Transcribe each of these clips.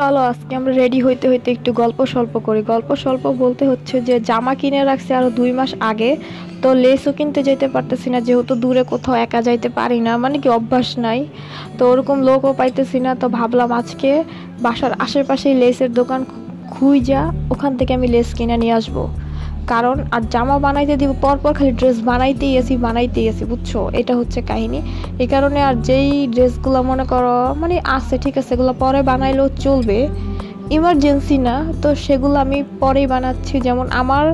চলো আজকে আমরা রেডি হইতে হইতে একটু গল্প স্বল্প করি। গল্প স্বল্প বলতে হচ্ছে যে জামা কিনে রাখছি আরো 2 মাস আগে। তো লেসও কিনতে যেতে পারতেছি না, যেহেতু দূরে কোথাও একা যাইতে পারি না, মানে কি অভ্যাস নাই। তো ওরকম লোকও পাইতেছি না, তো ভাবলাম আজকে বাসার আশেপাশেই লেসের দোকান খুঁজা ওখান থেকে আমি লেস কিনে নিয়ে আসবো। কারণ আর জামা বানাইতে দিব, পরপর খালি ড্রেস বানাইতেই আছি, বুঝছো, এটা হচ্ছে কাহিনী। এই কারণে আর যেই ড্রেসগুলো মনে করো মানে আছে ঠিক আছে, এগুলো পরে বানাইলেও চলবে, ইমার্জেন্সি না, তো সেগুলো আমি পরেই বানাচ্ছি। যেমন আমার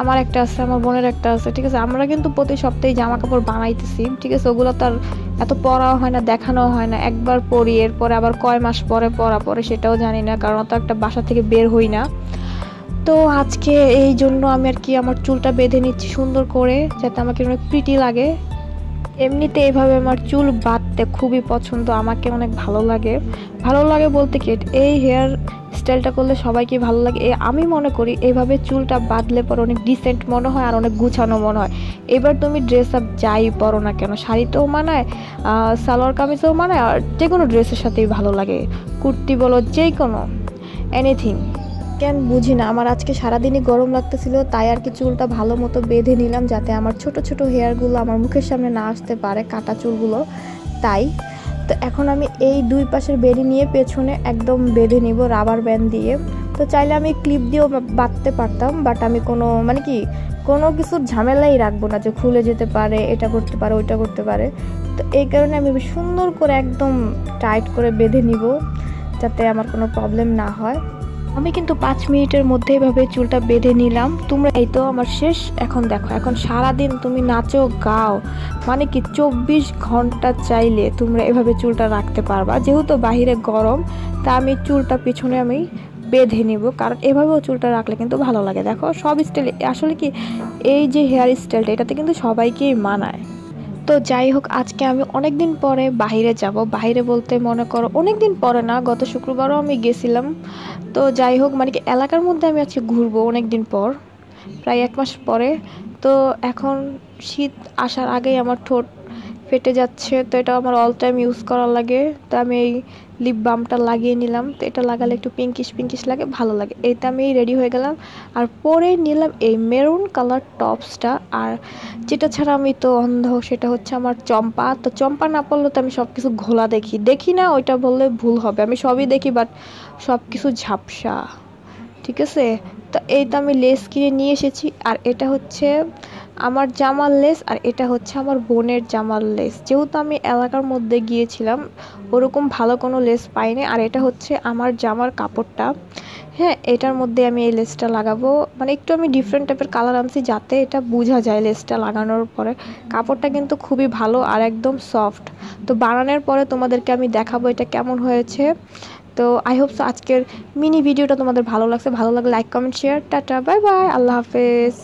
আমার একটা আছে, আমার বোনের একটা আছে, ঠিক আছে। আমরা কিন্তু প্রতি সপ্তাহে জামা কাপড় বানাইতেছি, ঠিক আছে। ওগুলো তার এত পরাও হয় না, দেখানো হয় না, একবার পরি এরপরে আবার কয় মাস পরে পরা পরে সেটাও জানি না, কারণ তো একটা বাসা থেকে বের হই না। তো আজকে এই জন্য আমি আর কি আমার চুলটা বেঁধে নিচ্ছি সুন্দর করে, যাতে আমাকে অনেক প্রিটি লাগে। এমনিতে এইভাবে আমার চুল বাঁধতে খুবই পছন্দ, আমাকে অনেক ভালো লাগে। ভালো লাগে বলতে কি, এই হেয়ার স্টাইলটা করলে সবাইকে ভালো লাগে। আমি মনে করি এইভাবে চুলটা বাঁধলে পরে অনেক ডিসেন্ট মনে হয় আর অনেক গুছানো মনে হয়। এবার তুমি ড্রেস আপ যাই পরো না কেন, শাড়িতেও মানায়, সালোয়ার কামিজেও মানায়, আর যে কোনো ড্রেসের সাথেই ভালো লাগে, কুর্তি বলো, যে কোনো এনিথিং। কেন বুঝি না, আমার আজকে সারাদিনই গরম লাগতেছিল, তাই আর কি চুলটা ভালো মতো বেঁধে নিলাম, যাতে আমার ছোট ছোট হেয়ারগুলো আমার মুখের সামনে না আসতে পারে, কাটা চুলগুলো। তাই তো এখন আমি এই দুই পাশের বেড়ি নিয়ে পেছনে একদম বেঁধে নিব রাবার ব্যান্ড দিয়ে। তো চাইলে আমি ক্লিপ দিয়েও বাঁধতে পারতাম, বাট আমি কোনো মানে কি কোনো কিছুর ঝামেলাই রাখবো না, যে খুলে যেতে পারে, এটা করতে পারে, ওইটা করতে পারে। তো এই কারণে আমি সুন্দর করে একদম টাইট করে বেঁধে নিব, যাতে আমার কোনো প্রবলেম না হয়। আমি কিন্তু 5 মিনিটের মধ্যে এভাবে চুলটা বেঁধে নিলাম। তোমরা এই তো আমার শেষ। এখন দেখো, এখন সারাদিন তুমি নাচো গাও, মানে কি 24 ঘন্টা চাইলে তোমরা এভাবে চুলটা রাখতে পারবা। যেহেতু বাহিরে গরম, তা আমি চুলটা পিছনে আমি বেঁধে নিব, কারণ এভাবেও চুলটা রাখলে কিন্তু ভালো লাগে। দেখো সব স্টাইলে আসলে কি, এই যে হেয়ার স্টাইলটা, এটাতে কিন্তু সবাইকেই মানায়। তো যাই হোক, আজকে আমি অনেক দিন পরে বাহিরে যাব। বাহিরে বলতে মনে করো অনেক দিন পরে না, গত শুক্রবারও আমি গেছিলাম। তো যাই হোক, মানে কি এলাকার মধ্যে আমি আজকে ঘুরবো অনেক দিন পর, প্রায় 1 মাস পরে। তো এখন শীত আসার আগেই আমার ঠোঁট ফেটে যাচ্ছে, তো এটা আমার অল টাইম ইউজ করা লাগে। তো আমি এই লিপ বামটা লাগিয়ে নিলাম, তো এটা লাগালে একটু পিঙ্কিশ পিঙ্কিশ লাগে, ভালো লাগে। এইটা আমি রেডি হয়ে গেলাম, আর পরে নিলাম এই মেরুন কালার টপসটা। আর যেটা ছাড়া আমি তো অন্ধ, সেটা হচ্ছে আমার চম্পা। তো চম্পা না পড়লে তো আমি সব কিছু ঘোলা দেখি, দেখি না ওইটা বললে ভুল হবে, আমি সবই দেখি, বাট সব কিছু ঝাপসা, ঠিক আছে। তো এই তো আমি লেস কিনে নিয়ে এসেছি, আর এটা হচ্ছে আমার জামার লেস, আর এটা হচ্ছে আমার বোনের জামার লেস। যেহেতু আমি এলাকার মধ্যে গিয়েছিলাম, ওরকম ভালো কোনো লেস পাইনি। আর এটা হচ্ছে আমার জামার কাপড়টা, হ্যাঁ, এটার মধ্যে আমি এই লেসটা লাগাবো। মানে একটু আমি ডিফারেন্ট টাইপের কালার আনছি, যাতে এটা বোঝা যায় লেসটা লাগানোর পরে। কাপড়টা কিন্তু খুবই ভালো আর একদম সফট। তো বানানোর পরে তোমাদেরকে আমি দেখাবো এটা কেমন হয়েছে। তো আই হোপ সো আজকের মিনি ভিডিওটা তোমাদের ভালো লাগছে। ভালো লাগলে লাইক কমেন্ট শেয়ার। টাটা, বাই বাই, আল্লাহ হাফেজ।